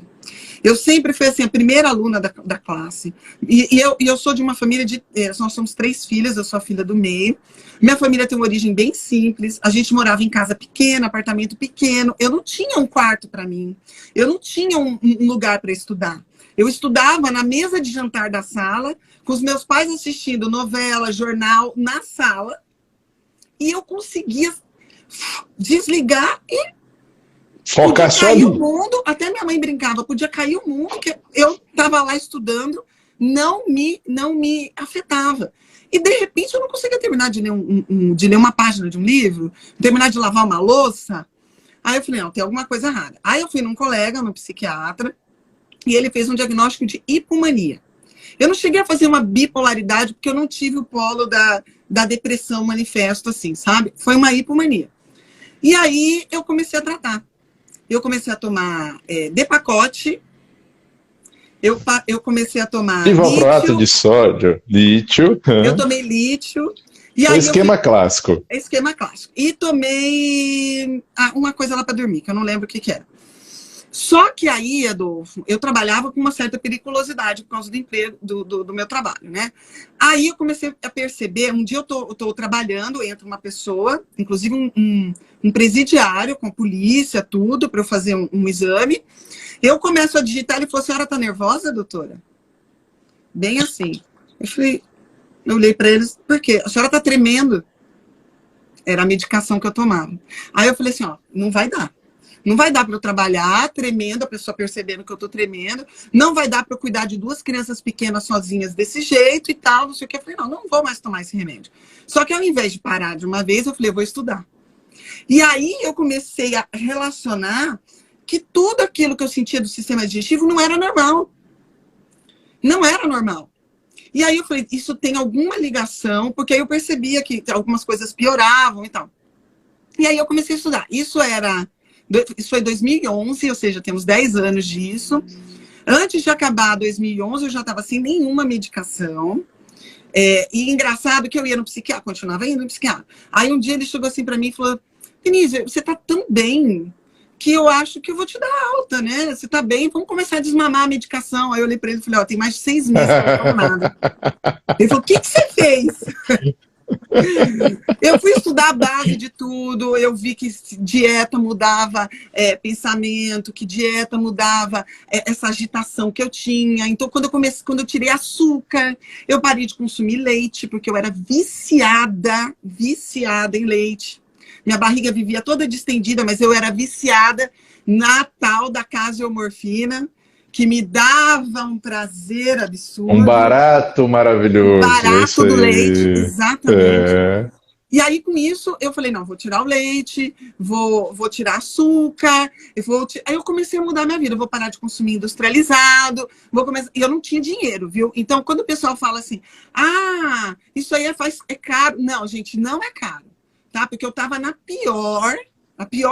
Eu sempre fui assim, a primeira aluna da classe. E eu sou de uma família de... Nós somos 3 filhas, eu sou a filha do meio. Minha família tem uma origem bem simples. A gente morava em casa pequena, apartamento pequeno. Eu não tinha um quarto para mim. Eu não tinha um lugar para estudar. Eu estudava na mesa de jantar da sala, com os meus pais assistindo novela, jornal, na sala. E eu conseguia desligar e focar só cair o mundo. Até minha mãe brincava, podia cair o mundo, que eu estava lá estudando, não me afetava. E de repente eu não conseguia terminar de ler, de ler uma página de um livro, terminar de lavar uma louça. Aí eu falei, não, tem alguma coisa errada. Aí eu fui num colega, num psiquiatra, e ele fez um diagnóstico de hipomania. Eu não cheguei a fazer uma bipolaridade, porque eu não tive o polo da depressão manifesto, assim, sabe? Foi uma hipomania. E aí eu comecei a tratar. Eu comecei a tomar Depakote, eu comecei a tomar Civalproato de sódio, lítio. Eu tomei lítio. E aí esquema clássico. Esquema clássico. E tomei uma coisa lá para dormir, que eu não lembro o que era. Só que aí, Adolfo, eu trabalhava com uma certa periculosidade por causa do emprego, do meu trabalho, né? Aí eu comecei a perceber, um dia eu tô trabalhando, entra uma pessoa, inclusive um presidiário com polícia, tudo, para eu fazer um exame. Eu começo a digitar, ele falou, a senhora tá nervosa, doutora? Bem assim. Eu olhei para eles, por quê? A senhora tá tremendo. Era a medicação que eu tomava. Aí eu falei assim, ó, não vai dar. Não vai dar para eu trabalhar tremendo, a pessoa percebendo que eu tô tremendo. Não vai dar para eu cuidar de 2 crianças pequenas sozinhas desse jeito e tal, não sei o que. Eu falei, não vou mais tomar esse remédio. Só que ao invés de parar de uma vez, eu falei, eu vou estudar. E aí eu comecei a relacionar que tudo aquilo que eu sentia do sistema digestivo não era normal. Não era normal. E aí eu falei, isso tem alguma ligação, porque aí eu percebia que algumas coisas pioravam e tal. E aí eu comecei a estudar. Isso foi 2011, ou seja, temos 10 anos disso. Antes de acabar 2011, eu já estava sem nenhuma medicação. E engraçado que eu ia no psiquiatra, continuava indo no psiquiatra. Aí um dia ele chegou assim para mim e falou, Denise, você tá tão bem que eu acho que eu vou te dar alta, né? Você tá bem, vamos começar a desmamar a medicação. Aí eu olhei para ele e falei, tem mais de 6 meses que eu não tomo nada. Ele falou, o que você fez? Eu fui estudar a base de tudo, eu vi que dieta mudava pensamento, que dieta mudava essa agitação que eu tinha. Então, quando eu tirei açúcar, eu parei de consumir leite, porque eu era viciada em leite. Minha barriga vivia toda distendida, mas eu era viciada na tal da caseomorfina, que me dava um prazer absurdo. Um barato maravilhoso. Um barato do leite, exatamente. E aí, com isso, eu falei, não, vou tirar o leite, vou tirar açúcar, aí eu comecei a mudar minha vida, eu vou parar de consumir industrializado, e eu não tinha dinheiro, viu? Então, quando o pessoal fala assim, isso aí é caro. Não, gente, não é caro, tá? Porque eu tava na pior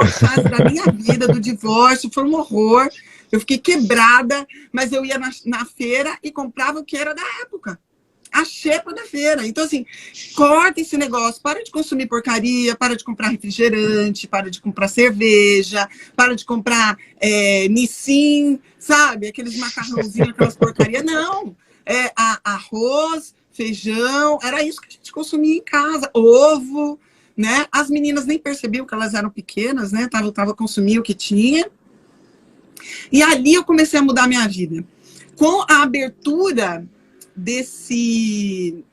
fase da minha vida, do divórcio, foi um horror. Eu fiquei quebrada, mas eu ia na feira e comprava o que era da época. A xepa da feira. Então, assim, corta esse negócio. Para de consumir porcaria, para de comprar refrigerante, para de comprar cerveja, para de comprar Nissin, sabe? Aqueles macarrãozinhos, aquelas porcarias. Não. Arroz, feijão, era isso que a gente consumia em casa. Ovo, né? As meninas nem percebiam que elas eram pequenas, né? Tava consumindo o que tinha. E ali eu comecei a mudar a minha vida. Com a abertura desse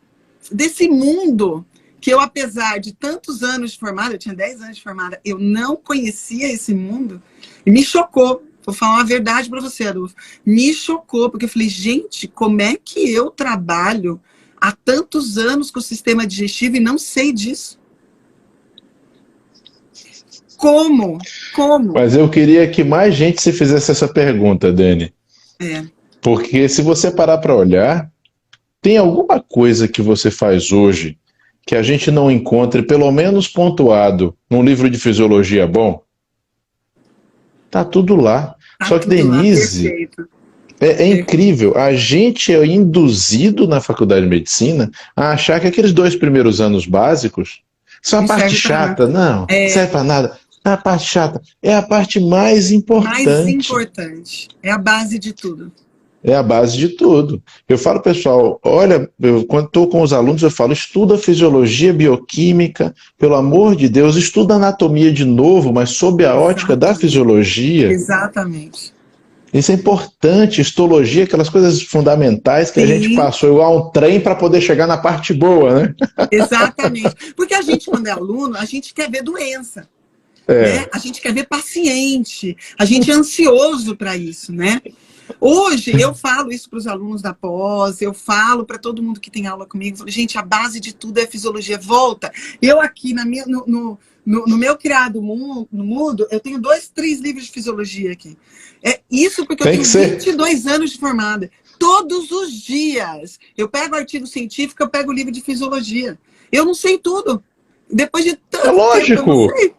mundo, que eu, apesar de tantos anos de formada, eu tinha 10 anos de formada, eu não conhecia esse mundo, e me chocou. Vou falar uma verdade para você, Adolfo. Me chocou, porque eu falei, gente, como é que eu trabalho há tantos anos com o sistema digestivo e não sei disso? Como? Mas eu queria que mais gente se fizesse essa pergunta, Dani. Porque se você parar para olhar, tem alguma coisa que você faz hoje que a gente não encontre, pelo menos pontuado, num livro de fisiologia bom? Tá tudo lá. Só que, Denise, é incrível. A gente é induzido na faculdade de medicina a achar que aqueles 2 primeiros anos básicos são a parte chata. Não serve para nada. a parte chata. É a parte mais Mais importante. importante. É a base de tudo. É a base de tudo. Eu falo, pessoal, olha, quando estou com os alunos, eu falo, estuda fisiologia, bioquímica, pelo amor de Deus, estuda anatomia de novo, mas sob a ótica da Exatamente. fisiologia. Exatamente. Isso é importante, histologia, aquelas coisas fundamentais que a gente Sim, passou igual um trem para poder chegar na parte boa, né? exatamente. Porque a gente, quando é aluno, a gente quer ver doença, né? É. A gente quer ver paciente, a gente é ansioso para isso, né? Hoje eu falo isso para os alunos da pós, eu falo para todo mundo que tem aula comigo, falo, gente, a base de tudo é fisiologia, volta. Eu aqui no meu criado mudo, eu tenho 2, 3 livros de fisiologia aqui. É isso porque eu Tem tenho que ser. 22 anos de formada. Todos os dias eu pego artigo científico, eu pego o livro de fisiologia. Eu não sei tudo. Depois de É tanto tempo, eu não lógico. sei.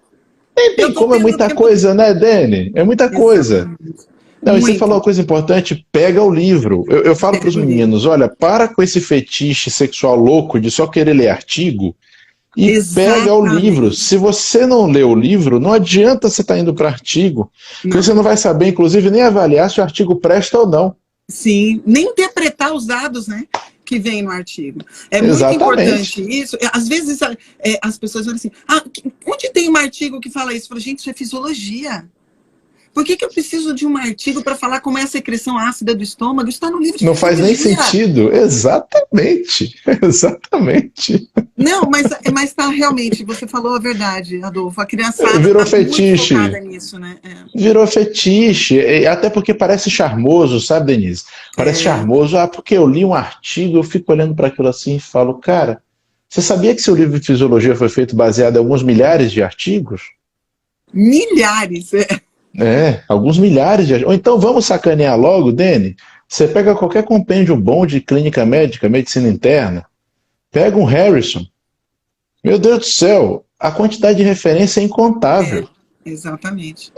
Nem Eu tem estou como, é tendo muita tempo. coisa, né, Dani? É muita coisa. Exatamente. Não, e você falou Muito. uma coisa importante, pega o livro. Eu falo para os Pego o livro. meninos, olha, para com esse fetiche sexual louco de só querer ler artigo e pega o livro. Exatamente. Se você não lê o livro, não adianta você estar indo para artigo, porque Não. você não vai saber, inclusive, nem avaliar se o artigo presta ou não. Sim, nem interpretar os dados, né, que vem no artigo. É muito importante Exatamente. isso. Às vezes as pessoas falam assim, onde tem um artigo que fala isso? Eu falo, gente, isso é fisiologia. Por que eu preciso de um artigo para falar como é a secreção ácida do estômago? Isso está no livro de Não faz nem fisiologia. sentido. Exatamente. Exatamente. Não, mas tá realmente, você falou a verdade, Adolfo. A criançada Virou está muito fetiche. focada nisso, né? Virou fetiche, até porque parece charmoso, sabe, Denise? Parece É, charmoso, porque eu li um artigo, eu fico olhando para aquilo assim e falo, cara, você sabia que seu livro de fisiologia foi feito baseado em alguns milhares de artigos? milhares. Alguns milhares de artigos. Ou então vamos sacanear logo, Dani? Você pega qualquer compêndio bom de clínica médica, medicina interna, pega um Harrison. Meu Deus do céu, a quantidade de referência é incontável. Exatamente.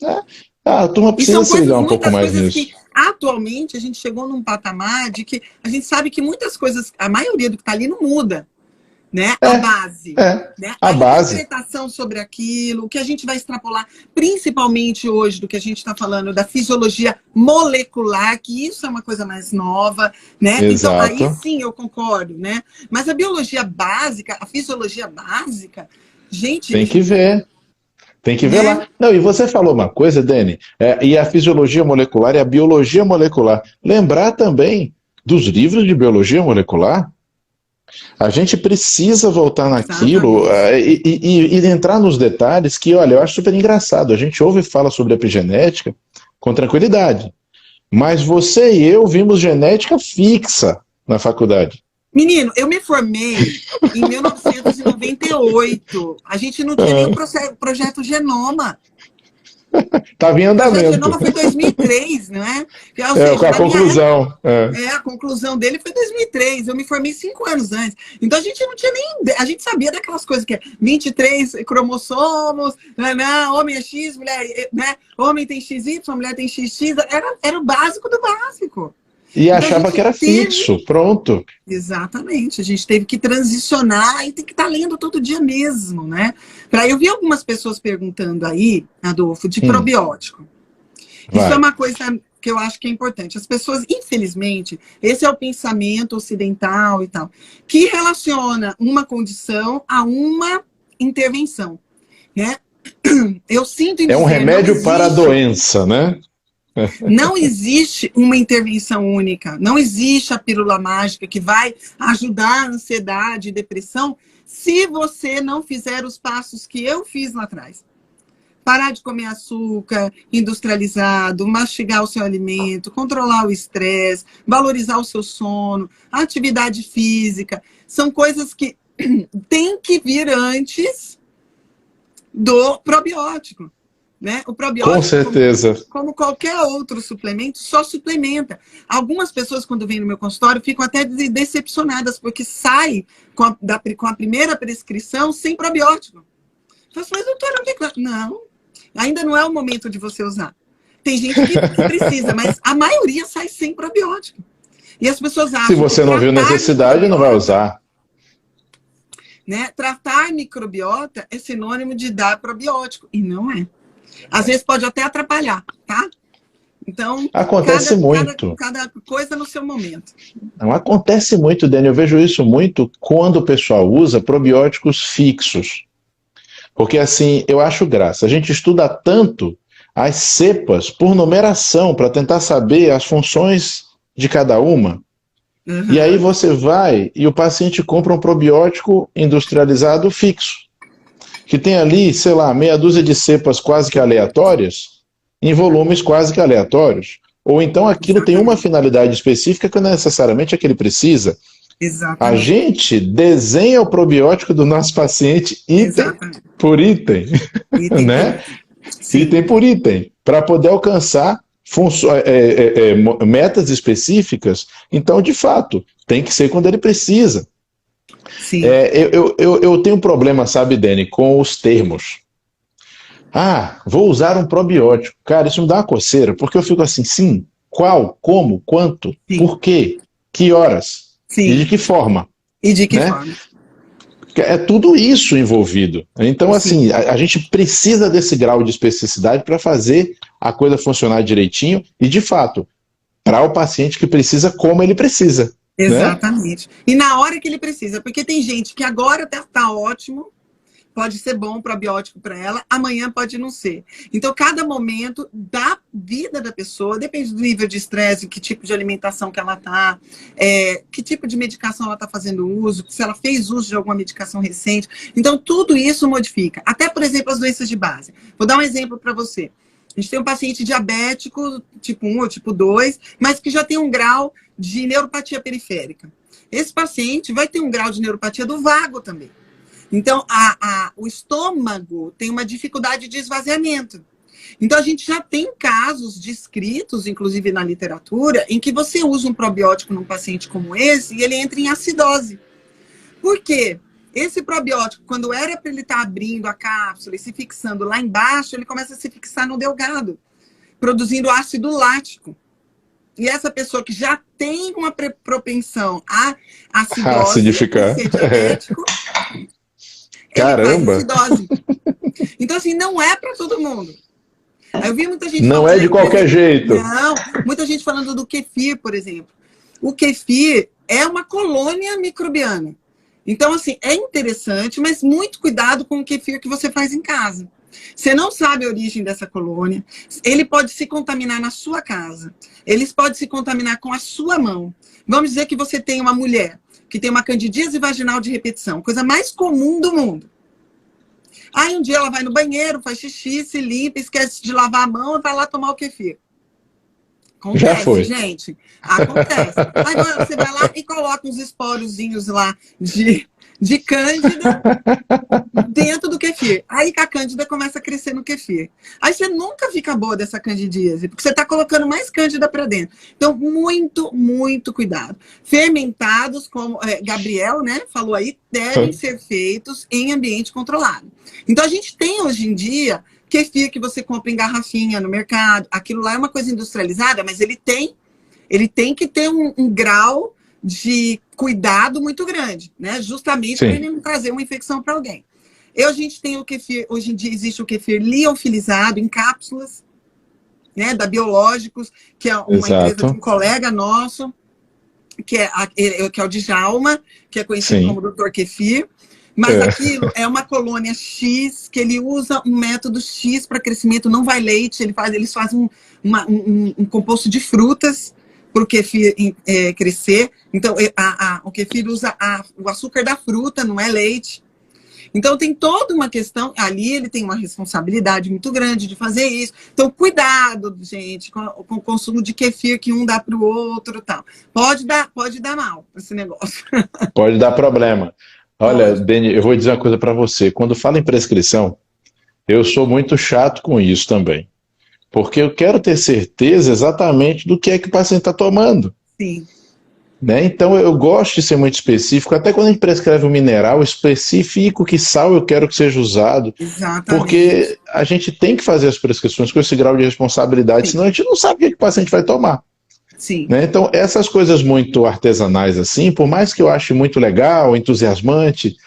Né? A turma E precisa são se coisas, ligar um pouco muitas mais coisas nisso. que atualmente a gente chegou num patamar de que a gente sabe que muitas coisas, a maioria do que está ali não muda, né? A É, base, é, né? a A base. interpretação sobre aquilo, o que a gente vai extrapolar, principalmente hoje do que a gente está falando da fisiologia molecular, que isso é uma coisa mais nova, né? Então aí Exato. sim eu concordo, né? Mas a biologia básica, a fisiologia básica, gente, Tem que ver. Tem que ver né? lá. Não, e você falou uma coisa, Dani, e a fisiologia molecular e a biologia molecular. Lembrar também dos livros de biologia molecular. A gente precisa voltar naquilo Exatamente. e entrar nos detalhes que, olha, eu acho super engraçado. A gente ouve e fala sobre epigenética com tranquilidade. Mas você e eu vimos genética fixa na faculdade. Menino, eu me formei em 1998. A gente não tinha nenhum projeto Genoma. Estava em O projeto andamento. Genoma foi em 2003, não é? Ou seja, Com a na minha época, conclusão. a conclusão dele foi em 2003. Eu me formei 5 anos antes. Então a gente não tinha nem ideia. A gente sabia daquelas coisas que é 23 cromossomos, homem é X, mulher, né? Homem tem XY, mulher tem XX. Era o básico do básico. E Então a achava que gente era teve. fixo, pronto. Exatamente, a gente teve que transicionar e tem que estar lendo todo dia mesmo, né? Eu vi algumas pessoas perguntando aí, Adolfo, de probiótico. Isso é Vai. uma coisa que eu acho que é importante. As pessoas, infelizmente, esse é o pensamento ocidental e tal, que relaciona uma condição a uma intervenção, né? Eu sinto em É um dizer, remédio para a doença, né? não existe uma intervenção única, não existe a pílula mágica que vai ajudar a ansiedade e depressão se você não fizer os passos que eu fiz lá atrás. Parar de comer açúcar industrializado, mastigar o seu alimento, controlar o estresse, valorizar o seu sono, a atividade física, são coisas que têm que vir antes do probiótico. Né? O probiótico, Com certeza. como qualquer outro suplemento, só suplementa. Algumas pessoas, quando vêm no meu consultório, ficam até decepcionadas, porque sai com a primeira prescrição sem probiótico. Eu falo, mas doutora, não, ainda não é o momento de você usar. Tem gente que precisa, mas a maioria sai sem probiótico. E as pessoas acham Se você que não viu tratar de necessidade, não vai usar. né? Tratar microbiota é sinônimo de dar probiótico, e não é. Às vezes pode até atrapalhar, tá? Então, acontece muito. Cada coisa no seu momento. Não acontece muito, Dani. Eu vejo isso muito quando o pessoal usa probióticos fixos. Porque assim, eu acho graça. A gente estuda tanto as cepas por numeração para tentar saber as funções de cada uma. Uhum. E aí você vai e o paciente compra um probiótico industrializado fixo, que tem ali, sei lá, meia dúzia de cepas quase que aleatórias, em volumes quase que aleatórios. Ou então aquilo tem uma finalidade específica que não é necessariamente a que ele precisa. Exatamente. A gente desenha o probiótico do nosso paciente item por item, né? Item por item, para poder alcançar metas específicas. Então, de fato, tem que ser quando ele precisa. Sim. Eu tenho um problema, sabe, Dani, com os termos. Ah, vou usar um probiótico. Cara, isso me dá uma coceira, porque eu fico assim, sim, qual, como, quanto, por quê, que horas, e de que forma. E de que forma. É tudo isso envolvido. Então, assim, a gente precisa desse grau de especificidade para fazer a coisa funcionar direitinho e, de fato, para o paciente que precisa, como ele precisa. Exatamente. Né? E na hora que ele precisa, porque tem gente que agora está ótimo, pode ser bom probiótico para ela, amanhã pode não ser. Então, cada momento da vida da pessoa, depende do nível de estresse, que tipo de alimentação que ela está, que tipo de medicação ela está fazendo uso, se ela fez uso de alguma medicação recente. Então, tudo isso modifica. Até, por exemplo, as doenças de base. Vou dar um exemplo para você. A gente tem um paciente diabético, tipo 1 ou tipo 2, mas que já tem um grau de neuropatia periférica. Esse paciente vai ter um grau de neuropatia do vago também. Então, o estômago tem uma dificuldade de esvaziamento. Então, a gente já tem casos descritos, inclusive na literatura, em que você usa um probiótico num paciente como esse e ele entra em acidose. Por quê? Esse probiótico, quando era para ele estar abrindo a cápsula e se fixando lá embaixo, ele começa a se fixar no delgado, produzindo ácido lático. E essa pessoa que já tem uma propensão a acidose, acidificar, ser diabético, caramba! Então, assim, não é para todo mundo. Eu vi muita gente não falando, é de qualquer jeito. Não, muita gente falando do kefir, por exemplo. O kefir é uma colônia microbiana. Então, assim, é interessante, mas muito cuidado com o kefir que você faz em casa. Você não sabe a origem dessa colônia. Ele pode se contaminar na sua casa. Eles podem se contaminar com a sua mão. Vamos dizer que você tem uma mulher que tem uma candidíase vaginal de repetição, coisa mais comum do mundo. Aí um dia ela vai no banheiro, faz xixi, se limpa, esquece de lavar a mão e vai lá tomar o kefir. Acontece, já foi. Gente. Acontece. Aí você vai lá e coloca uns esporozinhos lá de cândida dentro do kefir. Aí a cândida começa a crescer no kefir. Aí você nunca fica boa dessa candidíase, porque você está colocando mais cândida para dentro. Então, muito, muito cuidado. Fermentados, como Gabriel, né, falou aí, devem ser feitos em ambiente controlado. Então, a gente tem hoje em dia kefir que você compra em garrafinha no mercado. Aquilo lá é uma coisa industrializada, mas ele tem que ter um grau de cuidado muito grande, né? Justamente para ele não trazer uma infecção para alguém. A gente tem o kefir, hoje em dia existe o kefir liofilizado em cápsulas, né, da Biológicos, que é uma empresa de um colega nosso, que é o Djalma, que é conhecido como Dr. Kefir. Mas aquilo é uma colônia X, que ele usa um método X para crescimento, não vai leite, eles fazem um composto de frutas para o kefir crescer. Então, o kefir usa o açúcar da fruta, não é leite. Então, tem toda uma questão, ali ele tem uma responsabilidade muito grande de fazer isso. Então, cuidado, gente, com o consumo de kefir que um dá para o outro e tal. Pode dar mal esse negócio. Pode dar problema. Olha, Dani, eu vou dizer uma coisa para você. Quando fala em prescrição, eu sou muito chato com isso também. Porque eu quero ter certeza exatamente do que é que o paciente está tomando. Sim. Né? Então, eu gosto de ser muito específico. Até quando a gente prescreve um mineral, específico que sal eu quero que seja usado. Exatamente. Porque a gente tem que fazer as prescrições com esse grau de responsabilidade, senão a gente não sabe o que o paciente vai tomar. Sim. Né? Então, essas coisas muito artesanais assim, por mais que eu ache muito legal, entusiasmante,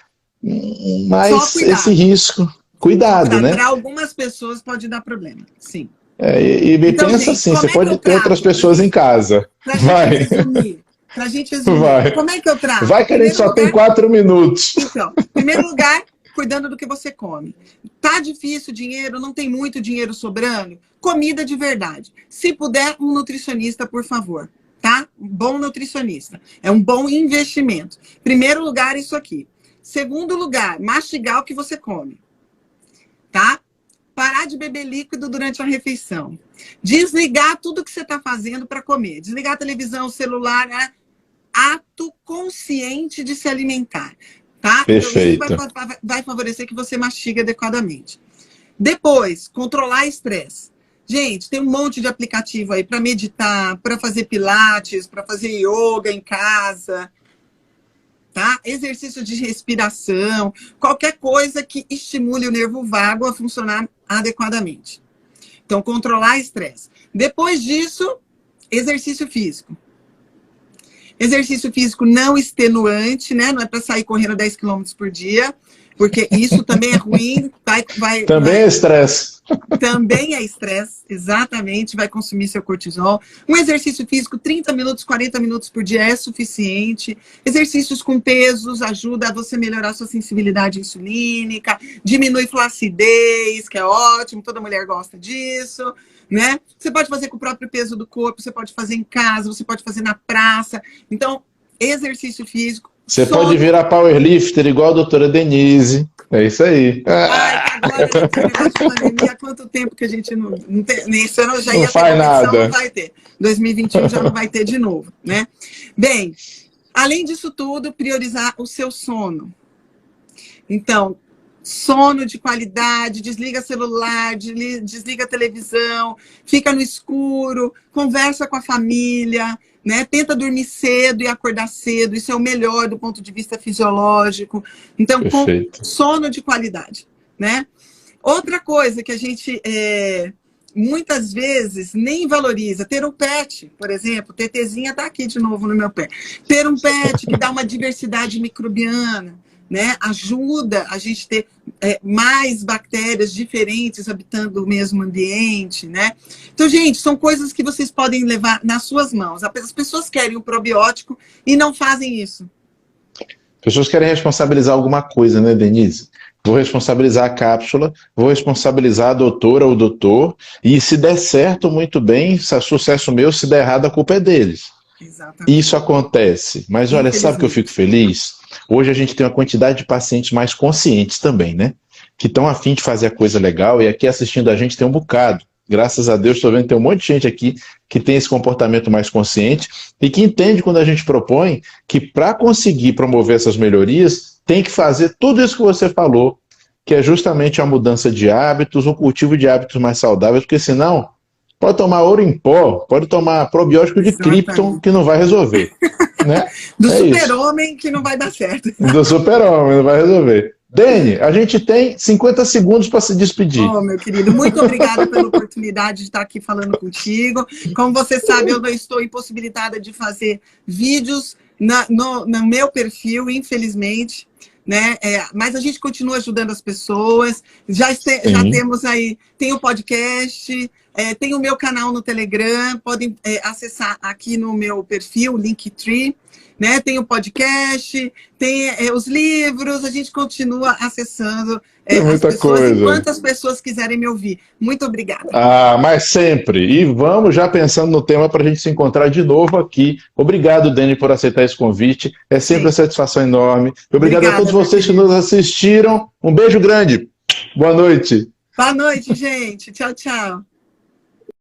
Mas esse risco, cuidado, né? Para algumas pessoas pode dar problema, sim. Então, pensa gente, assim, você pode ter outras pessoas em casa. Vai. Pra gente resumir, vai. Como é que eu trato? Vai que a gente só tem 4 minutos. Então, em primeiro lugar, cuidando do que você come. Tá difícil o dinheiro, não tem muito dinheiro sobrando? Comida de verdade. Se puder, um nutricionista, por favor. Tá? Um bom nutricionista. É um bom investimento. Primeiro lugar, isso aqui. Segundo lugar, mastigar o que você come. Tá? Parar de beber líquido durante a refeição. Desligar tudo que você está fazendo para comer. Desligar a televisão, o celular. Ato consciente de se alimentar. Tá? Perfeito. Então, isso vai favorecer que você mastigue adequadamente. Depois, controlar estresse. Gente, tem um monte de aplicativo aí para meditar, para fazer pilates, para fazer yoga em casa. Tá? Exercício de respiração, qualquer coisa que estimule o nervo vago a funcionar adequadamente. Então, controlar estresse. Depois disso, exercício físico. Exercício físico não extenuante, né? Não é para sair correndo 10 km por dia, porque isso também é ruim. Também é estresse. Também é estresse, exatamente, vai consumir seu cortisol. Um exercício físico, 30 minutos, 40 minutos por dia é suficiente. Exercícios com pesos ajuda a você melhorar sua sensibilidade insulínica, diminui flacidez, que é ótimo, toda mulher gosta disso, né? Você pode fazer com o próprio peso do corpo, você pode fazer em casa, você pode fazer na praça. Então, exercício físico. Você pode virar powerlifter igual a doutora Denise. É isso aí. Ai, agora nesse negócio de pandemia, há quanto tempo que a gente não tem. Nesse ano já ia ter faz nada. Não vai ter. 2021 já não vai ter de novo, né? Bem, além disso tudo, priorizar o seu sono. Então, sono de qualidade, desliga celular, desliga a televisão, fica no escuro, conversa com a família, né? Tenta dormir cedo e acordar cedo, isso é o melhor do ponto de vista fisiológico. Então, com sono de qualidade, né? Outra coisa que a gente muitas vezes nem valoriza, ter um pet, por exemplo, Tetezinha está aqui de novo no meu pé. Ter um pet que dá uma diversidade microbiana, né? Ajuda a gente ter mais bactérias diferentes habitando o mesmo ambiente, né? Então, gente, são coisas que vocês podem levar nas suas mãos. As pessoas querem o probiótico e não fazem isso. As pessoas querem responsabilizar alguma coisa, né, Denise? Vou responsabilizar a cápsula, vou responsabilizar a doutora ou o doutor, e se der certo, muito bem, se é sucesso meu, se der errado, a culpa é deles. Exatamente. Isso acontece. Mas olha, sabe que eu fico feliz? Hoje a gente tem uma quantidade de pacientes mais conscientes também, né? Que estão a fim de fazer a coisa legal, e aqui assistindo a gente tem um bocado. Graças a Deus, estou vendo que tem um monte de gente aqui que tem esse comportamento mais consciente e que entende quando a gente propõe que para conseguir promover essas melhorias, tem que fazer tudo isso que você falou, que é justamente a mudança de hábitos, o cultivo de hábitos mais saudáveis, porque senão pode tomar ouro em pó, pode tomar probiótico de Krypton, que não vai resolver. Né? Do super-homem que não vai dar certo. Do super-homem, não vai resolver. Dani, a gente tem 50 segundos para se despedir. Oh, meu querido, muito obrigada pela oportunidade de estar aqui falando contigo. Como você sabe, eu não estou impossibilitada de fazer vídeos no meu perfil, infelizmente. Né? Mas a gente continua ajudando as pessoas. Já temos aí, tem o podcast, tem o meu canal no Telegram, podem acessar aqui no meu perfil, Linktree, né? Tem o podcast, tem os livros, a gente continua acessando as pessoas, enquanto as pessoas quiserem me ouvir. Muito obrigada. Mas sempre. E vamos já pensando no tema para a gente se encontrar de novo aqui. Obrigado, Dani, por aceitar esse convite. É sempre uma satisfação enorme. Obrigado a todos vocês que nos assistiram. Um beijo grande. Boa noite. Boa noite, gente. Tchau, tchau.